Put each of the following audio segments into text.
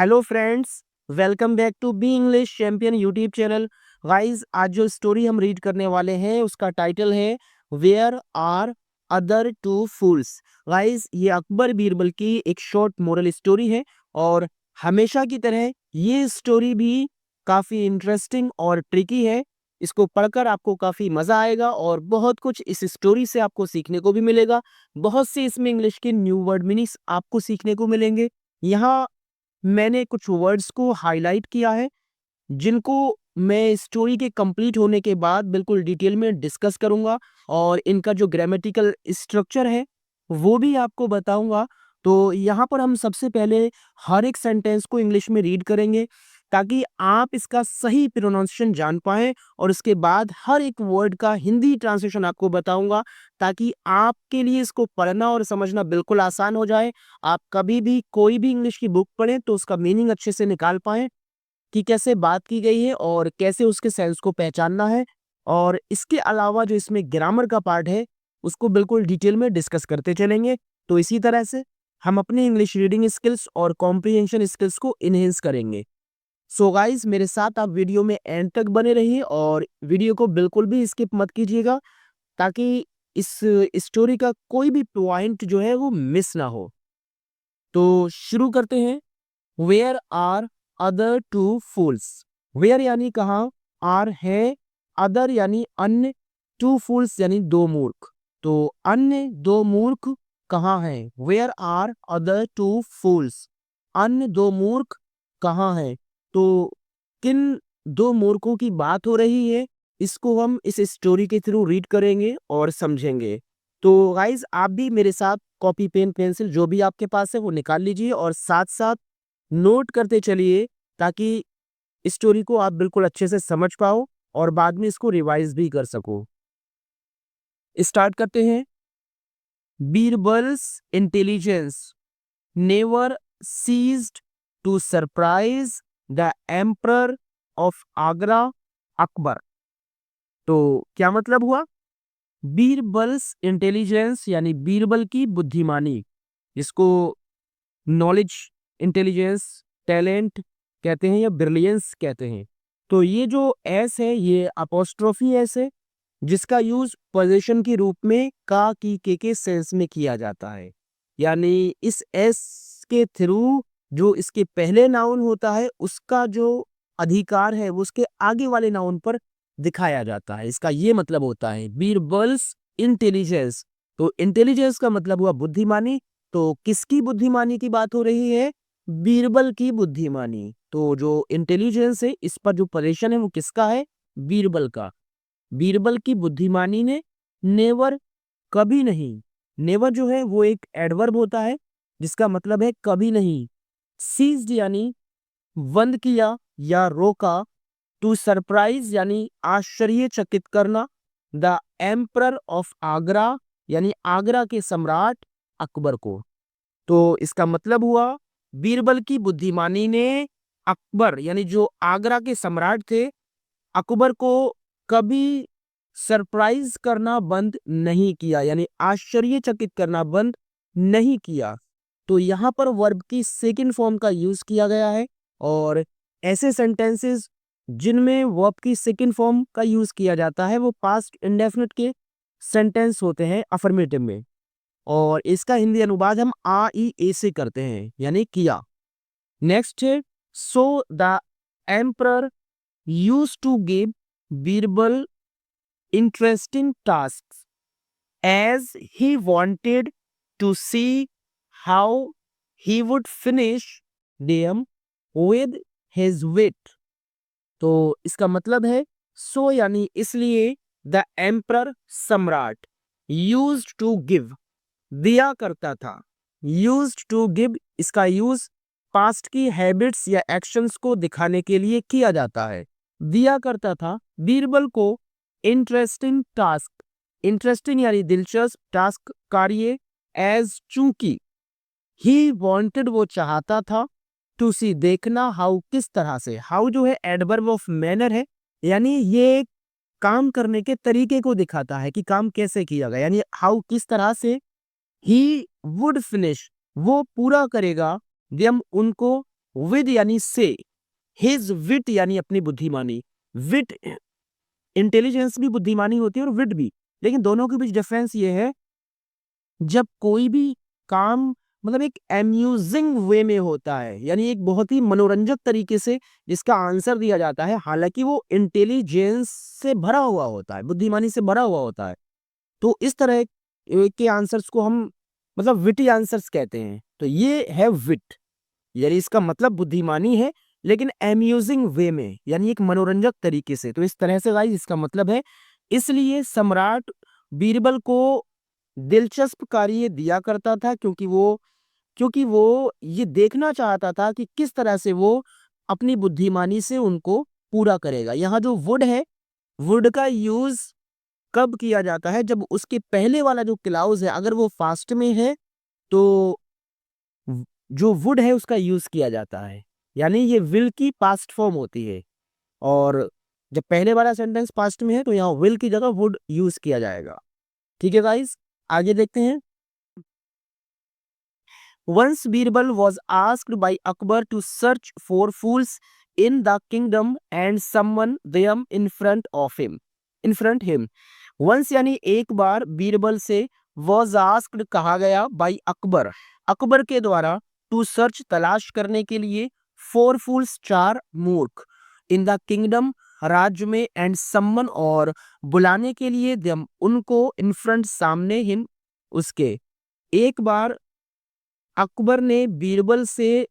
Hello friends, welcome back to B English Champion YouTube channel. Guys, आज जो story हम read करने वाले हैं उसका टाइटल है where are other two fools. Guys, ये अकबर बीरबल की एक शॉर्ट मोरल स्टोरी है और हमेशा की तरह ये स्टोरी भी काफ़ी इंटरेस्टिंग और ट्रिकी है। इसको पढ़कर आपको काफ़ी मज़ा आएगा और बहुत कुछ इस स्टोरी से आपको सीखने को भी मिलेगा। बहुत से इसमें इंग्लिश के न्यू वर्ड मीनिंग्स आपको सीखने को मिलेंगे। यहाँ मैंने कुछ वर्ड्स को हाईलाइट किया है जिनको मैं स्टोरी के कंप्लीट होने के बाद बिल्कुल डिटेल में डिस्कस करूंगा और इनका जो ग्रामेटिकल स्ट्रक्चर है वो भी आपको बताऊंगा। तो यहाँ पर हम सबसे पहले हर एक सेंटेंस को इंग्लिश में रीड करेंगे ताकि आप इसका सही प्रोनाउंसिएशन जान पाएं और उसके बाद हर एक वर्ड का हिंदी ट्रांसलेशन आपको बताऊंगा ताकि आपके लिए इसको पढ़ना और समझना बिल्कुल आसान हो जाए। आप कभी भी कोई भी इंग्लिश की बुक पढ़ें तो उसका मीनिंग अच्छे से निकाल पाएं कि कैसे बात की गई है और कैसे उसके सेंस को पहचानना है। और इसके अलावा जो इसमें ग्रामर का पार्ट है उसको बिल्कुल डिटेल में डिस्कस करते चलेंगे। तो इसी तरह से हम अपनी इंग्लिश रीडिंग स्किल्स और कॉम्प्रिहेंशन स्किल्स को इनहेंस करेंगे। सो गाइस, मेरे साथ आप वीडियो में एंड तक बने रहिए और वीडियो को बिल्कुल भी स्किप मत कीजिएगा ताकि इस स्टोरी का कोई भी पॉइंट जो है वो मिस ना हो। तो शुरू करते हैं। Where are other two fools. Where यानी कहाँ, आर है, अदर यानी अन्य, टू फूल्स यानी दो मूर्ख। तो अन्य दो मूर्ख कहाँ हैं? वेयर आर अदर टू फूल्स, अन्य दो मूर्ख कहाँ हैं? तो किन दो मूर्खों की बात हो रही है इसको हम इस स्टोरी के थ्रू रीड करेंगे और समझेंगे। तो गाइज, आप भी मेरे साथ कॉपी पेन पेंसिल जो भी आपके पास है वो निकाल लीजिए और साथ साथ नोट करते चलिए ताकि स्टोरी को आप बिल्कुल अच्छे से समझ पाओ और बाद में इसको रिवाइज भी कर सको। स्टार्ट करते हैं। Birbal's intelligence never ceased to surprise the emperor of Agra, Akbar. तो क्या मतलब हुआ? बीरबल्स इंटेलिजेंस यानी बीरबल की बुद्धिमानी, इसको नॉलेज, इंटेलिजेंस, टैलेंट कहते हैं या ब्रिलियंस कहते हैं। तो ये जो एस है ये अपोस्ट्रोफी एस है जिसका यूज पोजीशन के रूप में का की के सेंस में किया जाता है। यानी इस एस के थ्रू जो इसके पहले नाउन होता है उसका जो अधिकार है वो उसके आगे वाले नाउन पर दिखाया जाता है। इसका ये मतलब होता है बीरबल्स इंटेलिजेंस। तो इंटेलिजेंस का मतलब हुआ बुद्धिमानी। तो किसकी बुद्धिमानी की बात हो रही है? बीरबल की बुद्धिमानी। तो जो इंटेलिजेंस है इस पर जो पोजीशन है वो किसका है? बीरबल का। बीरबल की बुद्धिमानी ने नेवर, कभी नहीं, नेवर जो है वो एक एडवर्ब होता है जिसका मतलब है कभी नहीं, सीज्ड यानी बंद किया या रोका, टू सरप्राइज यानी आश्चर्यचकित करना, द एम्परर ऑफ आगरा यानी आगरा के सम्राट अकबर को। तो इसका मतलब हुआ बीरबल की बुद्धिमानी ने अकबर यानी जो आगरा के सम्राट थे अकबर को कभी सरप्राइज करना बंद नहीं किया यानी आश्चर्यचकित करना बंद नहीं किया। तो यहाँ पर वर्ब की सेकंड फॉर्म का यूज किया गया है और ऐसे सेंटेंसेस जिनमें वर्ब की सेकंड फॉर्म का यूज किया जाता है वो पास्ट इंडेफिनिट के सेंटेंस होते हैं अफर्मेटिव में। और इसका हिंदी अनुवाद हम आ ई ए से करते हैं यानी किया। नेक्स्ट है so the emperor used to give Birbal interesting tasks as he wanted to see how he would finish them with his wit। तो इसका मतलब है सो यानी इसलिए, द एम्परर सम्राट, यूज्ड टू गिव दिया करता था, यूज्ड टू गिव इसका यूज पास्ट की हैबिट्स या एक्शंस को दिखाने के लिए किया जाता है। दिया करता था बीरबल को इंटरेस्टिंग टास्क, इंटरेस्टिंग यानी दिलचस्प, टास्क कार्य, एज चूंकि, ही वांटेड वो चाहता था, टू सी देखना, हाउ किस तरह से, हाउ जो है एडवर्ब ऑफ मैनर है यानी ये काम करने के तरीके को दिखाता है कि काम कैसे किया गया, यानी हाउ किस तरह से, ही वुड फिनिश वो पूरा करेगा, देम उनको, विद यानी से, हिज विट यानी अपनी बुद्धिमानी। विट, इंटेलिजेंस भी बुद्धिमानी होती है और विट भी, लेकिन दोनों के बीच डिफरेंस ये है, जब कोई भी काम मतलब एक अम्यूजिंग वे में होता है, यानी एक बहुत ही मनोरंजक तरीके से जिसका आंसर दिया जाता है, हालांकि वो इंटेलिजेंस से भरा हुआ होता है, बुद्धिमानी से भरा हुआ होता है, तो इस तरह के आंसर्स को हम मतलब विटी आंसर्स कहते हैं। तो ये है विट, यानी इसका मतलब बुद्धिमानी है, लेकिन अम्यूजिंग वे में, यानी एक मनोरंजक तरीके से। तो इस तरह से गाइस इसका मतलब है, इसलिए सम्राट बीरबल को दिलचस्प कार्य दिया करता था, क्योंकि वो ये देखना चाहता था कि किस तरह से वो अपनी बुद्धिमानी से उनको पूरा करेगा। यहाँ जो वुड है, वुड का यूज कब किया जाता है, जब उसके पहले वाला जो क्लाउज है अगर वो फास्ट में है तो जो वुड है उसका यूज किया जाता है, यानी ये विल की पास्ट फॉर्म होती है। और जब पहले वाला सेंटेंस पास्ट में है तो यहाँ विल की जगह वुड यूज किया जाएगा। ठीक है गाइस, आगे देखते हैं। Once Birbal was asked by Akbar to search for fools in the kingdom and summon them in front of him. In front him. Once यानी एक बार बीरबल से was asked कहा गया by अकबर, अकबर के द्वारा to search तलाश करने के लिए for fools चार मूर्ख in the kingdom राज्य में and summon और बुलाने के लिए them उनको in front सामने him उसके। एक बार अकबर ने बीरबल से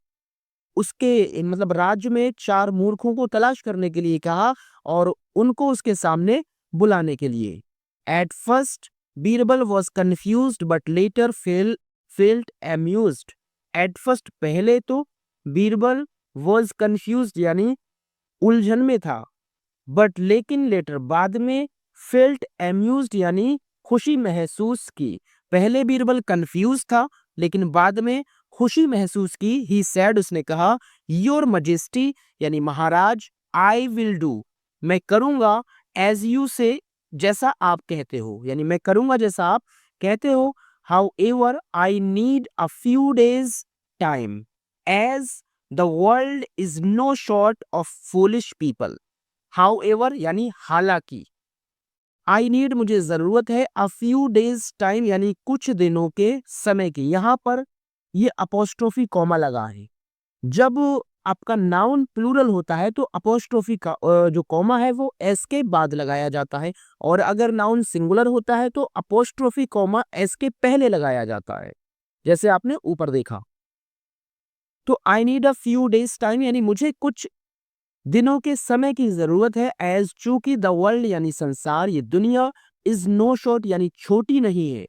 उसके मतलब राज्य में चार मूर्खों को तलाश करने के लिए कहा और उनको उसके सामने बुलाने के लिए। At first Birbal was confused but later felt amused. At first पहले तो बीरबल वॉज कंफ्यूज्ड यानी उलझन में था, बट लेकिन लेटर बाद में फेल्ट अम्यूज्ड यानी खुशी महसूस की। पहले बीरबल कंफ्यूज था लेकिन बाद में खुशी महसूस की। ही सैड उसने कहा, योर मजेस्टी यानी महाराज, आई विल डू मैं करूंगा, एज यू से जैसा आप कहते हो, यानी मैं करूंगा जैसा आप कहते हो। However I need a few days time as the world is no short of foolish people. However यानी हालांकि, आई नीड मुझे जरूरत है, अ फ्यू डेज टाइम यानी कुछ दिनों के समय की। यहां पर ये अपोस्ट्रोफी कॉमा लगा है। जब आपका नाउन प्लूरल होता है तो अपोस्ट्रोफी का जो कॉमा है वो एस के बाद लगाया जाता है, और अगर नाउन सिंगुलर होता है तो अपोस्ट्रोफी कॉमा एस के पहले लगाया जाता है, जैसे आपने ऊपर देखा। तो आई need a few days time यानी मुझे कुछ दिनों के समय की जरूरत है, एज चूंकि द वर्ल्ड यानी संसार, ये दुनिया, इज नो शॉर्ट यानी छोटी नहीं है,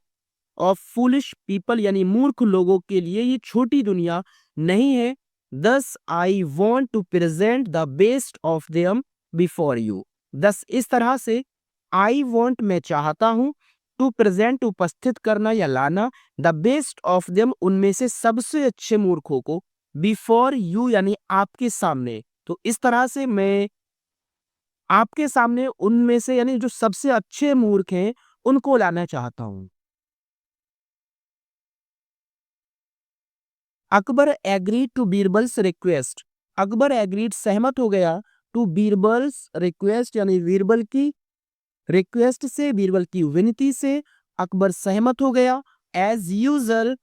और फूलिश पीपल यानी मूर्ख लोगों के लिए ये छोटी दुनिया नहीं है। Thus I want to present the best of them before you. Thus इस तरह से, आई वॉन्ट मैं चाहता हूं, टू प्रेजेंट उपस्थित करना या लाना, द बेस्ट ऑफ देम उनमें से सबसे अच्छे मूर्खों को, बिफोर यू यानी आपके सामने। तो इस तरह से मैं आपके सामने उनमें से यानी जो सबसे अच्छे मूर्ख हैं उनको लाना चाहता हूं। Akbar agreed to Birbal's request. Akbar agreed सहमत हो गया, टू बीरबल्स रिक्वेस्ट यानी बीरबल की रिक्वेस्ट से, बीरबल की विनती से अकबर सहमत हो गया। As usual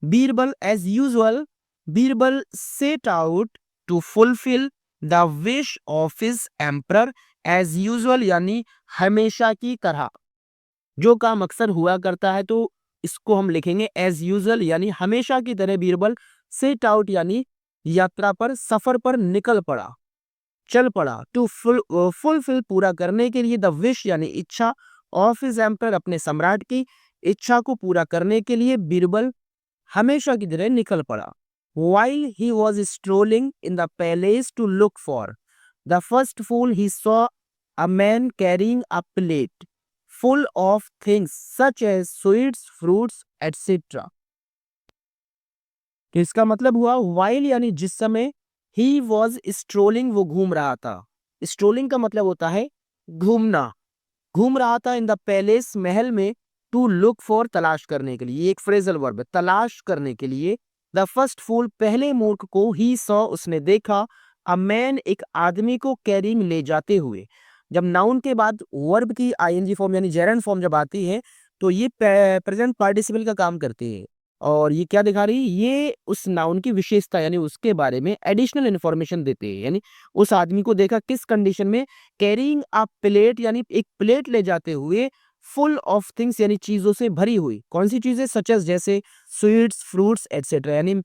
Birbal as usual Birbal set out to fulfil the wish of his emperor. As usual यानी हमेशा की तरह, जो काम अक्सर हुआ करता है तो इसको हम लिखेंगे एज यूजुअल यानी हमेशा की तरह बीरबल सेट आउट यानी यात्रा पर, सफर पर निकल पड़ा, चल पड़ा। टू फुलफिल पूरा करने के लिए, द विश यानी इच्छा, ऑफ हिज एम्परर अपने सम्राट की इच्छा को पूरा करने के लिए बीरबल हमेशा की तरह निकल पड़ा। While he was strolling in the palace to look for the first fool, he saw a man carrying a plate full of things such as sweets, fruits, etc. तो इसका मतलब हुआ while यानी जिस समय, he was strolling वो घूम रहा था। स्ट्रोलिंग का मतलब होता है घूमना, घूम रहा था इन द पैलेस महल में, टू लुक फॉर तलाश करने के लिए, ये एक फ्रेजल वर्ब है, तलाश करने के लिए, द फर्स्ट फूल पहले मूर्ख को, ही सॉ उसने देखा, अ मैन एक आदमी को, कैरिंग ले जाते हुए। जब नाउन के बाद वर्ब की आईएनजी फॉर्म यानी जेरंड फॉर्म जब आती है तो ये प्रेजेंट पार्टिसिपल का काम करती है। और ये क्या दिखा रही है, ये उस नाउन की विशेषता यानी उसके बारे में एडिशनल इन्फॉर्मेशन देते हैं। यानी उस आदमी को देखा किस कंडीशन में, कैरिंग अ प्लेट यानी एक प्लेट ले जाते हुए, फुल ऑफ थिंग्स यानी चीजों से भरी हुई। कौन सी चीजें, सच एज जैसे स्वीट्स, फ्रूट्स एटसेट्रा यानी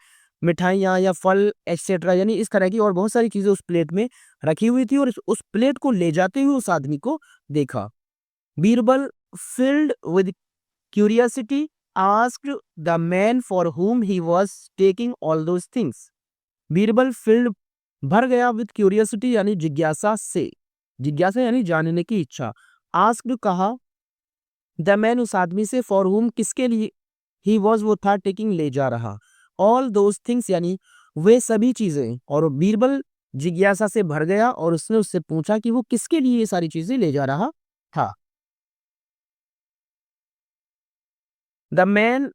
मिठाइयाँ या फल एटसेट्रा, यानी इस तरह की और बहुत सारी चीजें उस प्लेट में रखी हुई थी और उस प्लेट को ले जाते हुए उस आदमी को देखा। Birbal filled with curiosity asked the man for whom he was taking all those things. Birbal filled भर गया with curiosity यानी जिज्ञासा से, जिज्ञासा यानी जानने की इच्छा। asked कहा, द मैन उस आदमी से, फॉर whom किसके लिए, ही वॉज वो था, टेकिंग ले जा रहा, ऑल दोज थिंग्स यानी वे सभी चीजें। और बीरबल जिज्ञासा से भर गया और उसने उससे पूछा कि वो किसके लिए ये सारी चीजें ले जा रहा था। The man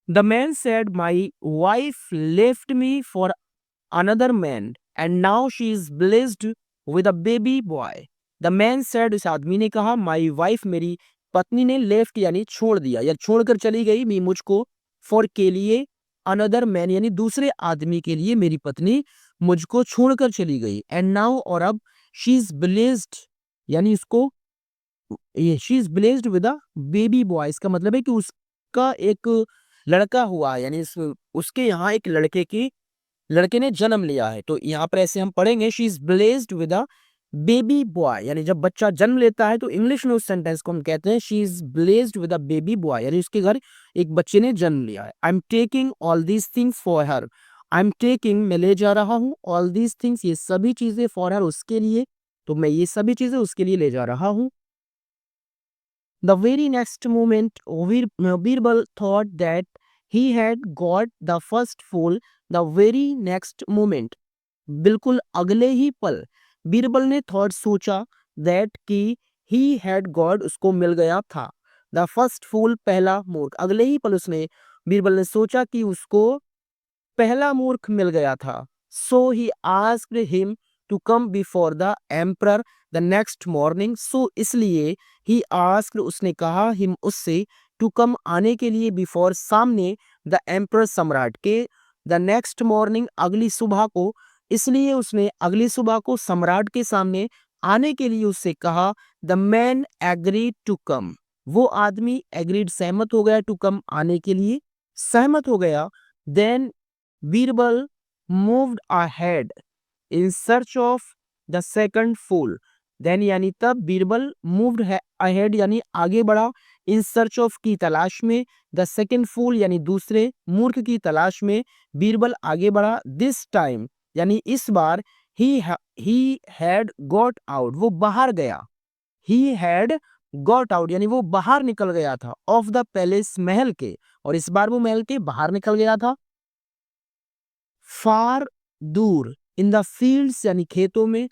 The man said, my wife left me for another man and now she is blessed with a baby boy. The man said, उस आदमी ने कहा, my wife मेरी पत्नी ने left यानी छोड़ दिया या छोड़कर चली गई, मी मुझको, for के लिए, another man यानी दूसरे आदमी के लिए मेरी पत्नी मुझको छोड़कर चली गई, and now और अब, she is blessed यानी उसको, ये she is blessed with a baby boy, इसका मतलब है कि उसका एक लड़का हुआ है, यानी उसके यहाँ एक लड़के ने जन्म लिया है। तो यहाँ पर ऐसे हम पढ़ेंगे, she is blessed with a baby boy, यानी जब बच्चा जन्म लेता है तो इंग्लिश में उस सेंटेंस को हम कहते हैं she is blessed with a baby boy, यानी उसके घर एक बच्चे ने जन्म लिया है। I am taking all these things for her, I am taking मैं ले जा रहा हूँ, ऑल दीज थिंग्स ये सभी चीजें, फॉर हर उसके लिए, तो मैं ये सभी चीजें उसके लिए ले जा रहा हूँ। The very next moment, Birbal thought that he had got the first fool. The very next moment, बिल्कुल अगले ही पल, बीरबल ने थॉट सोचा, दैट कि ही हैड गॉड उसको मिल गया था, द फर्स्ट फूल पहला मूर्ख, अगले ही पल उसने, बीरबल ने सोचा कि उसको पहला मूर्ख मिल गया था। So he asked him to come before the emperor the next morning, so इसलिए ही आस्क्ड उसने कहा, हिम उससे, टू कम आने के लिए, बिफोर सामने, द एम्परर सम्राट के, द नेक्स्ट मॉर्निंग अगली सुबह को, इसलिए उसने अगली सुबह को सम्राट के सामने आने के लिए उससे कहा। The man agreed to come, वो आदमी एग्रीड सहमत हो गया, टू कम आने के लिए सहमत हो गया। Then Birbal moved ahead in search of the second fool, then यानी तब बीरबल मूव्ड अहेड यानी आगे बढ़ा, इन सर्च ऑफ की तलाश में, द सेकंड फूल यानी दूसरे मूर्ख की तलाश में बीरबल आगे बढ़ा। दिस टाइम यानी इस बार, ही हैड गॉट आउट वो बाहर गया, ही हैड गॉट आउट यानी वो बाहर निकल गया था, ऑफ द पैलेस महल के, और इस बार वो महल के बाहर निकल गया था। फार दूर, इन द फील्ड्स यानी खेतों में,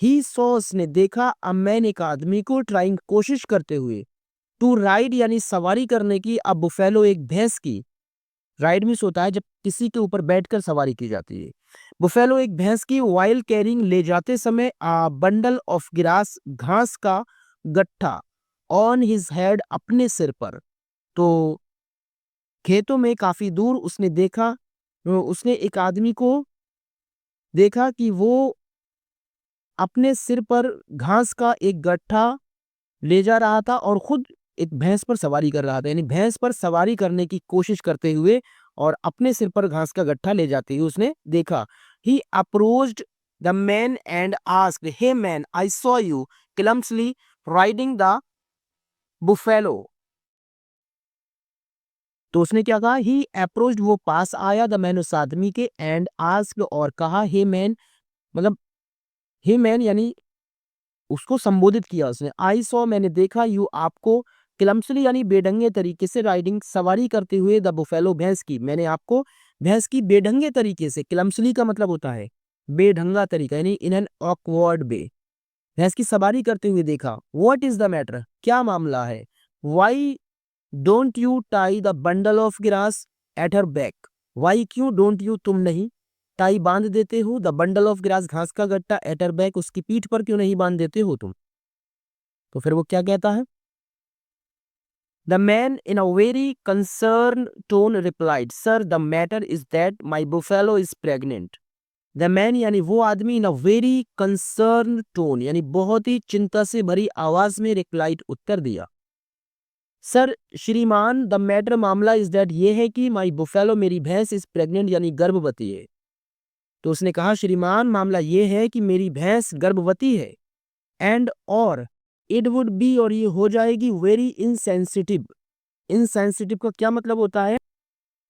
ही सॉ उसने देखा, अ मैन एक आदमी को, ट्राइंग कोशिश करते हुए, टू राइड यानी सवारी करने की, अब बुफेलो एक भैंस की, राइड मीन्स होता है जब किसी के ऊपर बैठकर सवारी की जाती है, बुफेलो एक भैंस की, वाइल कैरिंग ले जाते समय, आ बंडल ऑफ ग्रास घास का गट्ठा, ऑन हिज हेड अपने सिर पर। तो खेतों में काफी दूर उसने देखा, उसने एक आदमी को देखा कि वो अपने सिर पर घास का एक गट्ठा ले जा रहा था और खुद एक भैंस पर सवारी कर रहा था, यानी भैंस पर सवारी करने की कोशिश करते हुए और अपने सिर पर घास का गट्ठा ले जाते हुए उसने देखा। He approached the man and asked, hey man, I saw you clumsily riding the buffalo. तो उसने क्या कहा, ही अप्रोच्ड वो पास आया, द मैन उस आदमी के, एंड आस्क्ड और कहा, हे मैन, मतलब हे मैन यानी उसको संबोधित किया उसने, आई सॉ मैंने देखा, यू आपको, क्लम्सली यानी बेढंगे तरीके से, राइडिंग सवारी करते हुए, द बुफेलो भैंस की, मैंने आपको भैंस की बेढंगे तरीके से, क्लम्सली का मतलब होता है बेढंगा तरीका यानी इन एन ऑकवर्ड वे, भैंस की सवारी करते हुए देखा। व्हाट इज द मैटर, क्या मामला है, why don't you tie the bundle of grass at her back, why क्यों डोंट यू तुम नहीं टाई बांध देते हो द बंडल ऑफ ग्रास घास का गट्टा एट हर बैक उसकी पीठ पर क्यों नहीं बांध देते हो तुम। तो फिर वो क्या कहता है, the man in a very concern tone replied sir the matter is that my buffalo is pregnant. The man यानी वो आदमी इन अ वेरी कंसर्न टोन यानी बहुत ही चिंता से भरी आवाज में रिप्लाइड उत्तर दिया, सर श्रीमान द मैटर मामला इज दैट ये है कि माई बुफेलो मेरी भैंस इज प्रेग्नेंट यानी गर्भवती है। तो उसने कहा श्रीमान मामला ये है कि मेरी भैंस गर्भवती है, एंड और इट वुड बी और ये हो जाएगी वेरी इनसेंसिटिव। इनसेंसिटिव का क्या मतलब होता है,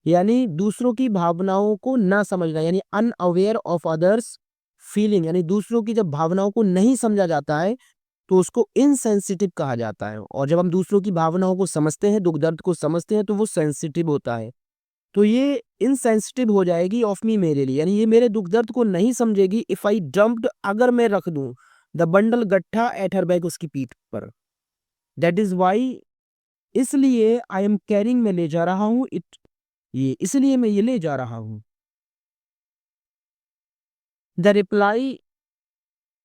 यानी दूसरों की भावनाओं को ना समझना यानी अनअवेयर ऑफ अदर्स फीलिंग, यानी दूसरों की जब भावनाओं को नहीं समझा जाता है तो उसको इनसेंसिटिव कहा जाता है, और जब हम दूसरों की भावनाओं को समझते हैं, दुख दर्द को समझते हैं तो वो सेंसिटिव होता है। तो ये इनसेंसिटिव हो जाएगी ऑफ मी मेरे लिए, यानी ये मेरे दुख दर्द को नहीं समझेगी इफ आई डम्प्ड अगर मैं रख दूं द बंडल गट्ठा एट हर बैक उसकी पीठ पर। दैट इज वाई इसलिए आई एम कैरिंग मैं ले जा रहा हूं इट, ये इसलिए मैं ये ले जा रहा हूं। The reply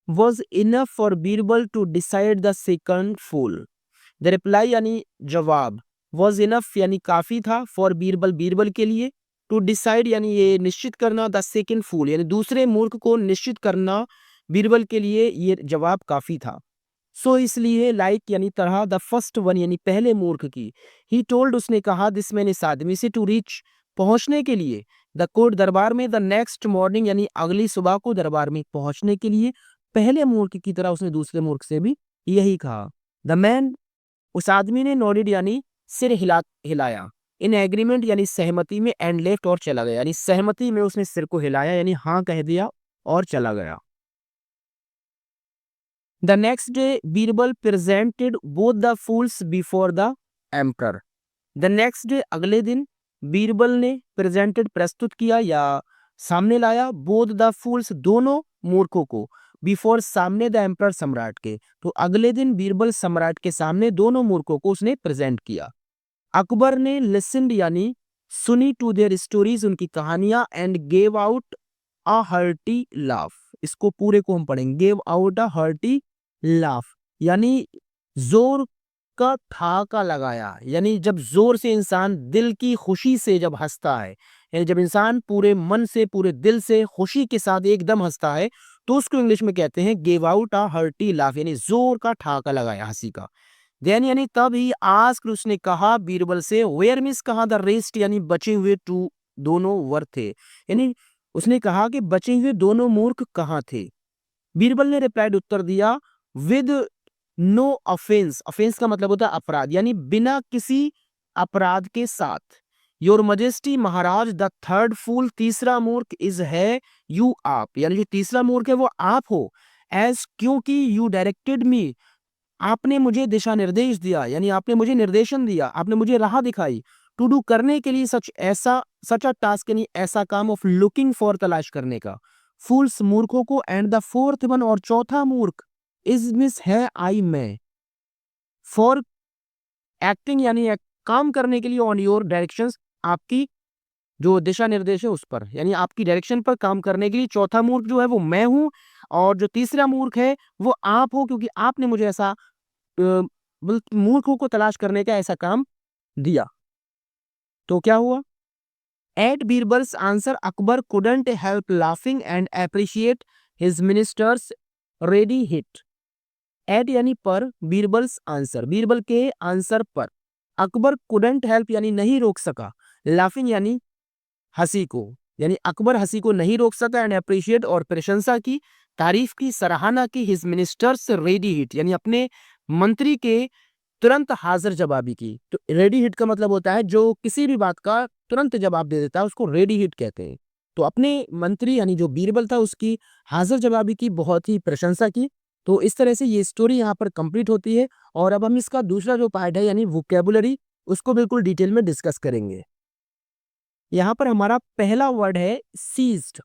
was enough for Birbal to decide the second fool. The reply यानी जवाब, वॉज इनफ यानी काफी था, फॉर बीरबल बीरबल के लिए, टू डिसाइड यानी ये निश्चित करना, द सेकंड फूल यानी दूसरे मूर्ख को निश्चित करना बीरबल के लिए ये जवाब काफी था। सो इसलिए लाइक यानी तरह द फर्स्ट वन यानी पहले मूर्ख की, ही टोल्ड उसने कहा दिस मैन इस आदमी से टू रीच पहुंचने के लिए, द कोर्ट दरबार में, द नेक्स्ट मॉर्निंग यानी अगली सुबह को दरबार में पहुंचने के लिए। पहले मूर्ख की तरह उसने दूसरे मूर्ख से भी यही कहा। द मैन उस आदमी ने नोडिड यानी सिर हिलाया, इन एग्रीमेंट यानी सहमति में, एंड लेफ्ट और चला गया, यानी सहमति में उसने सिर को हिलाया यानी हाँ कह दिया और चला गया। The next day Birbal presented both the fools before the emperor. The next day अगले दिन बीरबल ने प्रेजेंटेड प्रस्तुत किया या सामने लाया, बोथ द फूल्स दोनों मूर्खों को, बिफोर सामने द एम्पर सम्राट के। तो अगले दिन बीरबल सम्राट के सामने दोनों मूर्खों को उसने प्रेजेंट किया। अकबर ने लिसनड यानी सुनी टू देयर स्टोरीज उनकी कहानियां, and gave out a hearty laugh. इसको पूरे को हम पढ़ेंगे, gave out a hearty laugh यानी जोर का ठाका लगाया, यानी जब जोर से इंसान दिल की खुशी से जब हंसता है, यानी जब इंसान पूरे मन से पूरे दिल से खुशी के साथ एकदम हंसता है तो उसको इंग्लिश में कहते हैं gave out a hearty laugh, यानी जोर का ठाका लगाया हंसी का। देन यानी तब ही आस्क्ड उसने कहा बीरबल से, वेयर मिस कहा द रेस्ट यानी बचे हुए टू दोनों वर थे, यानी उसने कहा कि बचे हुए दोनों मूर्ख कहाँ थे। बीरबल ने रिप्लाइड उत्तर दिया, विद नो ऑफेंस, ऑफेंस का मतलब होता है अपराध, यानी बिना किसी अपराध के साथ। योर मजेस्टी महाराज द थर्ड फूल तीसरा मूर्ख इज है यू आप, यानी जो तीसरा मूर्ख है वो आप हो, एज क्योंकि यू डायरेक्टेड मी आपने मुझे दिशा निर्देश दिया, यानी आपने मुझे निर्देशन दिया, आपने मुझे राह दिखाई, टू डू करने के लिए सच अ टास्क यानी ऐसा काम, ऑफ लुकिंग फॉर तलाश करने का, फूल्स मूर्खों को, एंड द फोर्थ वन और चौथा मूर्ख इज मिस है आई मैं, फॉर एक्टिंग यानी काम करने के लिए, ऑन योर डायरेक्शंस आपकी जो दिशा निर्देश है उस पर, यानी आपकी डायरेक्शन पर काम करने के लिए चौथा मूर्ख जो है वो मैं हूं, और जो तीसरा मूर्ख है वो आप हो क्योंकि आपने मुझे ऐसा मूर्खों को तलाश करने का ऐसा काम दिया। तो क्या हुआ, at Birbal's answer Akbar couldn't help laughing and appreciate his minister's ready wit. At यानी पर, बीरबल्स आंसर बीरबल के आंसर पर, अकबर कुडंट हेल्प यानी नहीं रोक सका, लाफिंग यानी हंसी को, यानी अकबर हंसी को नहीं रोक सका, एंड अप्रिशिएट और प्रशंसा की, तारीफ की, सराहना की, हिज मिनिस्टर्स रेडी हिट यानी अपने मंत्री के तुरंत हाजिर जवाबी की। तो रेडी हिट का मतलब होता है जो किसी भी बात का तुरंत जवाब दे देता है उसको रेडी हिट कहते हैं। तो अपने मंत्री यानी जो बीरबल था उसकी हाजिर जवाबी की बहुत ही प्रशंसा की। तो इस तरह से ये स्टोरी यहाँ पर कंप्लीट होती है, और अब हम इसका दूसरा जो पार्ट है यानी वोकैबुलरी उसको बिल्कुल डिटेल में डिस्कस करेंगे। यहाँ पर हमारा पहला वर्ड है सीज्ड,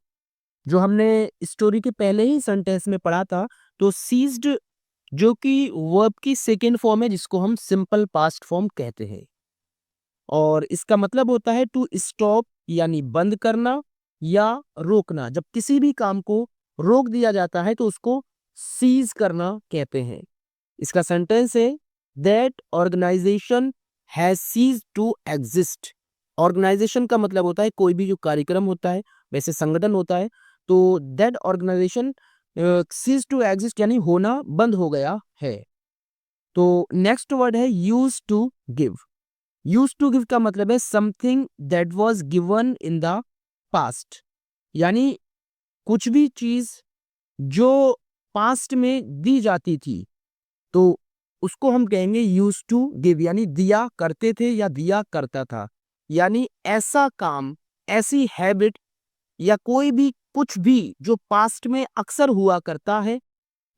जो हमने स्टोरी के पहले ही सेंटेंस में पढ़ा था। तो सीज्ड जो कि वर्ब की सेकेंड फॉर्म है जिसको हम सिंपल पास्ट फॉर्म कहते हैं। और इसका मतलब होता है टू स्टॉप यानी बंद करना या रोकना। जब किसी भी काम को रोक दिया जाता है तो उसको सीज करना कहते हैं। इसका सेंटेंस है that organization has ceased to exist. Organization का मतलब होता है कोई भी जो कार्यक्रम होता है, वैसे संगठन होता है, तो that organization ceased to exist यानी होना बंद हो गया है। तो नेक्स्ट वर्ड है used to give. Used to give का मतलब है something that was given in the past, यानी कुछ भी चीज जो पास्ट में दी जाती थी तो उसको हम कहेंगे यूज टू गिव, यानी दिया करते थे या दिया करता था। यानी ऐसा काम, ऐसी हैबिट या कोई भी कुछ भी जो पास्ट में अक्सर हुआ करता है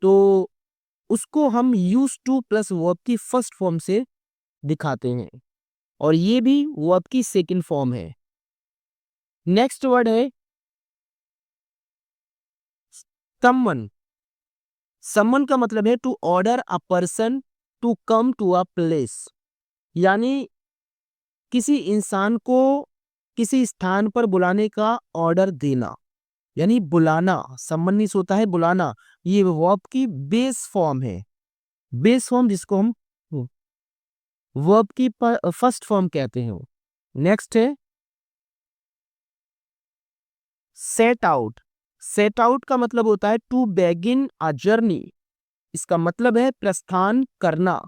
तो उसको हम यूज टू प्लस वर्ब की फर्स्ट फॉर्म से दिखाते हैं, और ये भी वर्ब की सेकंड फॉर्म है। नेक्स्ट वर्ड है समवन। समवन का मतलब है to order a person to come to a place, यानी किसी इंसान को किसी स्थान पर बुलाने का ऑर्डर देना, यानी बुलाना। समवन होता है बुलाना, ये वर्ब की बेस फॉर्म है। बेस फॉर्म जिसको हम वर्ब की फर्स्ट फॉर्म कहते हैं। नेक्स्ट है सेट आउट। सेट आउट का मतलब होता है टू बेगिन अ जर्नी। इसका मतलब है प्रस्थान करना।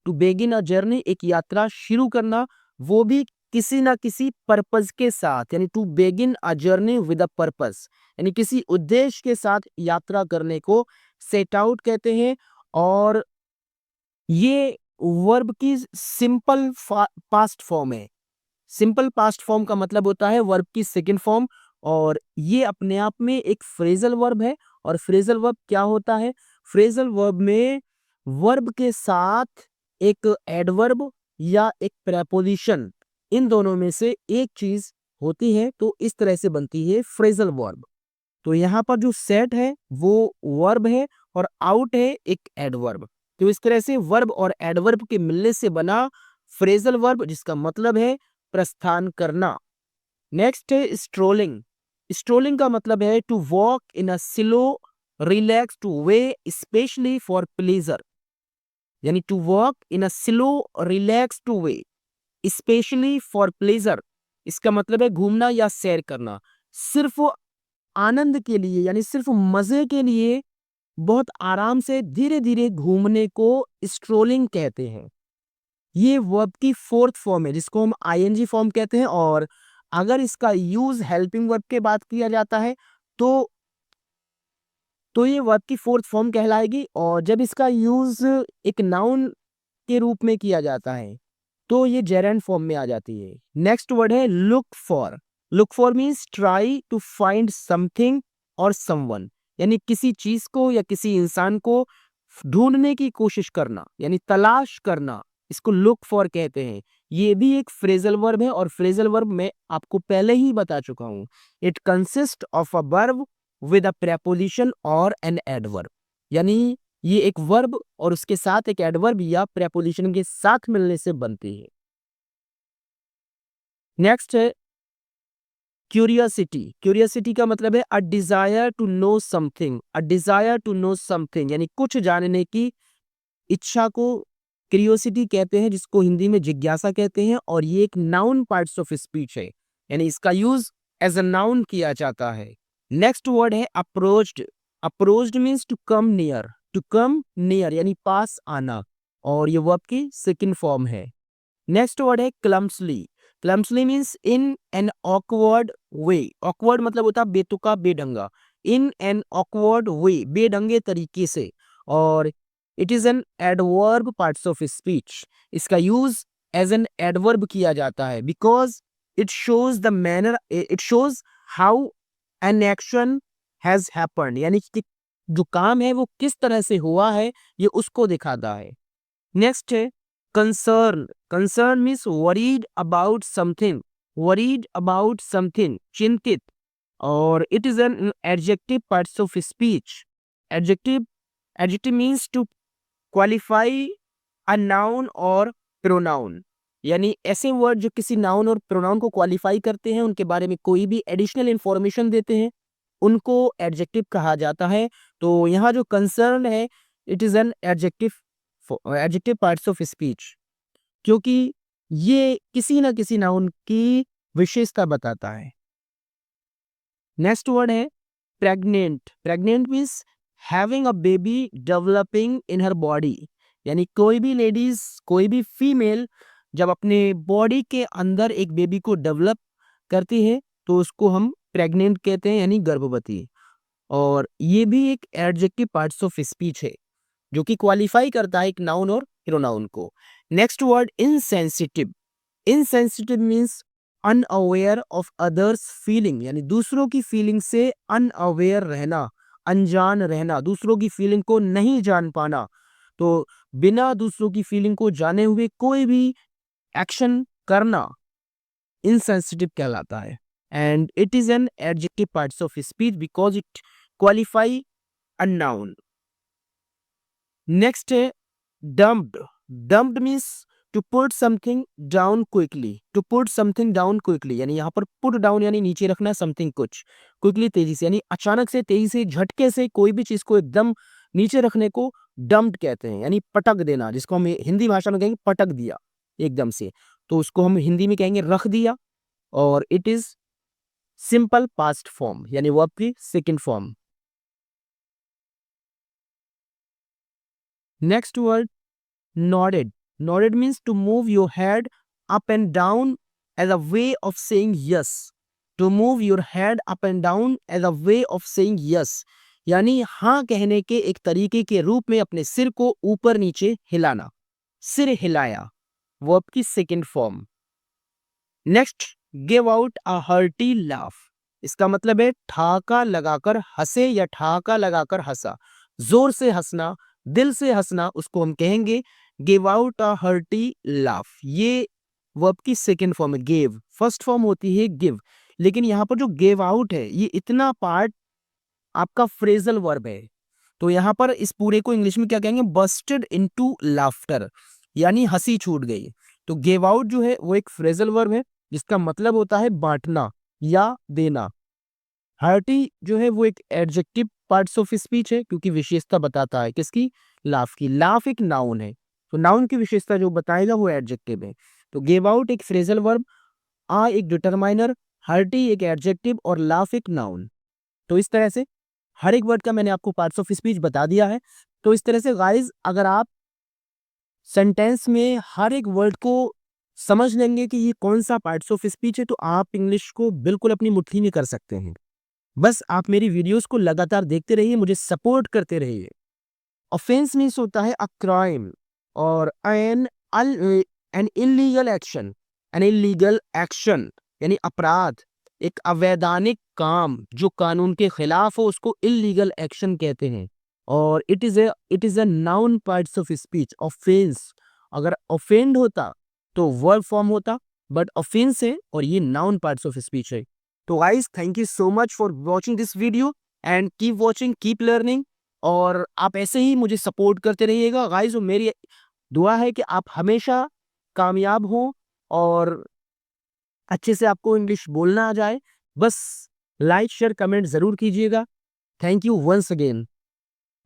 टू बेगिन अ जर्नी एक यात्रा शुरू करना, वो भी किसी ना किसी पर्पस के साथ, यानी to begin a journey with a purpose, यानी किसी उद्देश्य के साथ यात्रा करने को सेट आउट कहते हैं। और ये वर्ब की सिंपल पास्ट फॉर्म है। सिंपल पास्ट फॉर्म का मतलब होता है वर्ब की सेकंड फॉर्म, और ये अपने आप में एक फ्रेजल वर्ब है। और फ्रेजल वर्ब क्या होता है? फ्रेजल वर्ब में वर्ब के साथ एक एडवर्ब या एक प्रेपोजिशन, इन दोनों में से एक चीज होती है, तो इस तरह से बनती है फ्रेजल वर्ब। तो यहाँ पर जो सेट है वो वर्ब है और आउट है एक एडवर्ब। तो इस तरह से वर्ब और एडवर्ब के मिलने से बना फ्रेजल वर्ब, जिसका मतलब है प्रस्थान करना। नेक्स्ट है स्ट्रोलिंग। स्ट्रोलिंग का मतलब है to walk in a slow relaxed way specially for pleasure, यानी to walk in a slow relaxed way specially for pleasure. इसका मतलब है घूमना या सैर करना सिर्फ आनंद के लिए, यानी सिर्फ मजे के लिए बहुत आराम से धीरे धीरे घूमने को स्ट्रोलिंग कहते हैं। ये वर्ब की फोर्थ फॉर्म है जिसको हम आईएनजी फॉर्म कहते हैं। और अगर इसका यूज हेल्पिंग वर्ब के बात किया जाता है तो ये वर्ब की फोर्थ फॉर्म कहलाएगी। और जब इसका यूज एक नाउन के रूप में किया जाता है तो ये जेरेंड फॉर्म में आ जाती है। नेक्स्ट वर्ड है look for. Look for means try to find something और समवन, यानी किसी चीज को या किसी इंसान को ढूंढने की कोशिश करना, यानी तलाश करना, इसको लुक फॉर कहते हैं। ये भी एक फ्रेजल वर्ब है, और फ्रेजल वर्ब मैं आपको पहले ही बता चुका हूं। It consist of a verb with a preposition और एन एडवर्ब, यानी ये एक वर्ब और उसके साथ एक एडवर्ब या प्रेपोजिशन के साथ मिलने से बनती है। नेक्स्ट है क्यूरियोसिटी। क्यूरियोसिटी का मतलब है a desire to know something. A desire to know something यानी कुछ जानने की इच्छा को क्यूरियोसिटी कहते हैं, जिसको हिंदी में जिज्ञासा कहते हैं। और ये एक नाउन पार्ट्स ऑफ स्पीच है, यानी इसका यूज एज अ नाउन किया जाता है। नेक्स्ट वर्ड है approached. Approached means to come near. To come near यानी पास आना, और ये वर्ब की सेकंड फॉर्म है। नेक्स्ट वर्ड है clumsily. Clumsily means in an awkward way. Awkward मतलब होता है बेतुका, बेढंगा। इन एन ऑकवर्ड वे, बेढंगे तरीके से। और it is an adverb parts of speech. इसका यूज एज एन एडवर्ब किया जाता है because it shows the manner, it shows how an action has happened, यानी कि जो काम है वो किस तरह से हुआ है ये उसको दिखाता है। नेक्स्ट है concern. Concern means worried about something. Worried about something, चिंतित। और it is an adjective parts of speech. Adjective, adjective means to qualify a noun और प्रोनाउन। यानी ऐसे वर्ड जो किसी नाउन और प्रोनाउन को क्वालिफाई करते हैं, उनके बारे में कोई भी एडिशनल इंफॉर्मेशन देते हैं, उनको एडजेक्टिव कहा जाता है। तो यहाँ जो कंसर्न है, it is an adjective parts of speech, क्योंकि ये किसी ना किसी नाउन की विशेषता बताता है। नेक्स्ट वर्ड है pregnant. Pregnant means having a baby developing in her body, यानी कोई भी लेडीज, कोई भी फीमेल जब अपने बॉडी के अंदर एक बेबी को डेवलप करती है तो उसको हम प्रेग्नेंट कहते हैं, यानी गर्भवती। और ये भी एक एडजेक्टिव पार्ट्स ऑफ स्पीच है जो कि क्वालिफाई करता है एक नाउन और प्रोनाउन को। Next word insensitive. Insensitive means unaware of others feeling, यानी दूसरों की फीलिंग से अनअवेयर रहना, अनजान रहना, दूसरों की फीलिंग को नहीं जान पाना। तो बिना दूसरों की फीलिंग को जाने हुए कोई भी एक्शन करना insensitive कहलाता है। And it is an adjective parts of speech because it qualify a noun. Next है dumped. Dumped means to put something down quickly, to put something down quickly, यानी यहाँ पर पुट डाउन यानी नीचे रखना, समथिंग कुछ, क्विकली तेजी से, यानी अचानक से, तेजी से, झटके से कोई भी चीज को एकदम नीचे रखने को डम्प्ड कहते हैं, यानी पटक देना, जिसको हम हिंदी भाषा में कहेंगे पटक दिया एकदम से, तो उसको हम हिंदी में कहेंगे रख दिया। और it is simple past form, यानी वर्ब की second form. Next word nodded. Nodded means to move your head up and down as a way of saying yes. To move your head up and down as a way of saying yes. यानी हाँ कहने के एक तरीके के रूप में अपने सिर को ऊपर नीचे हिलाना, सिर हिलाया, वर्ब की second form. Next give out a hearty laugh. इसका मतलब है ठहाका लगाकर हंसे या ठहाका लगाकर हंसा, जोर से हंसना, दिल से हंसना, उसको हम कहेंगे give out a hearty laugh. ये वर्ब की सेकंड फॉर्म है। गिव फर्स्ट फॉर्म होती है गिव, लेकिन यहाँ पर जो गिव आउट है ये इतना पार्ट आपका फ्रेजल वर्ब है, तो यहाँ पर इस पूरे को इंग्लिश में क्या कहेंगे, बस्टेड इनटू लाफ्टर, यानी हंसी छूट गई। तो गिव आउट जो है वो एक फ्रेजल वर्ब है जिसका मतलब होता है बांटना या देना। हार्टी जो है वो एक एडजेक्टिव पार्ट्स ऑफ स्पीच है क्योंकि विशेषता बताता है किसकी, लाफ की। लाफ एक नाउन है, तो नाउन की विशेषता जो बताएगा वो एडजेक्टिव है। तो गिव आउट एक फ्रेजल वर्ब, आ एक डिटरमाइनर, हार्टी एक एडजेक्टिव और लाफ एक नाउन। तो इस तरह से हर एक वर्ड का मैंने आपको पार्ट्स ऑफ स्पीच बता दिया है। तो इस तरह से गाइस अगर आप सेंटेंस में हर एक वर्ड को समझ लेंगे कि ये कौन सा पार्ट्स ऑफ स्पीच है, तो आप इंग्लिश को बिल्कुल अपनी मुट्ठी में कर सकते हैं। बस आप मेरी वीडियोस को लगातार देखते रहिए, मुझे सपोर्ट करते रहिए। ऑफेंस मीन्स होता है अ क्राइम और an illegal action, an illegal action यानी अपराध, एक अवैधानिक काम जो कानून के खिलाफ हो उसको इलीगल एक्शन कहते हैं। और it is a noun parts of speech. Offence अगर ऑफेंड होता तो वर्ब फॉर्म होता, बट ऑफेंस है और ये नाउन पार्ट्स ऑफ स्पीच है। तो guys thank you so much for watching this video and keep watching, keep learning. और आप ऐसे ही मुझे सपोर्ट करते रहिएगा गाइस, और मेरी दुआ है कि आप हमेशा कामयाब हो और अच्छे से आपको इंग्लिश बोलना आ जाए। बस लाइक शेयर कमेंट जरूर कीजिएगा। Thank you once again.